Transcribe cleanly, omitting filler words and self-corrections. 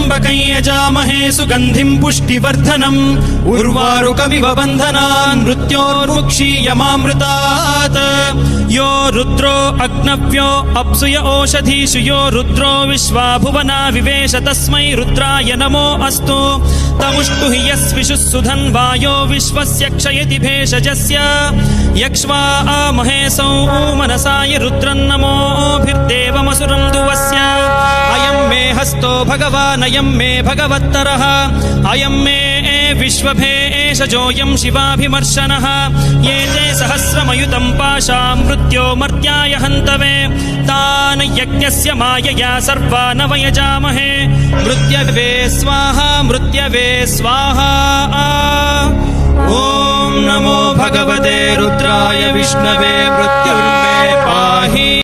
त्र्यम्बकं यजामहे सुगन्धिं पुष्टिवर्धनम् उर्वारुकमिव बन्धनान् मृत्योर्मुक्षीयमामृतात् यो रुद्रो अग्नव्यो अप्सुय ओषधीषु यो रुद्रो विश्वा भुवना विवेश तस्मै रुद्राय नमो अस्तु तमुष्टु हि यस्विषुः सुधन्वायो विश्वस्य क्षयति भेषजस्य यक्ष्वा महेशौ मनसाय रुद्रन्नमोभिर्देवमसुरं दुवस्य अयं मे हस्तो भगवान् अयं मे भगवत्तरः अयं मे विश्वभेषजोऽयं शिवाभिमर्शनः ये ते सहस्रमयुतं पाशां मृत्यो मर्त्याय हन्तवे तान् यज्ञस्य मायया सर्वान् वयजामहे मृत्यवे स्वाहा मृत्यवे स्वाहा ॐ नमो भगवते रुद्राय विष्णवे मृत्युर्मे पाहि।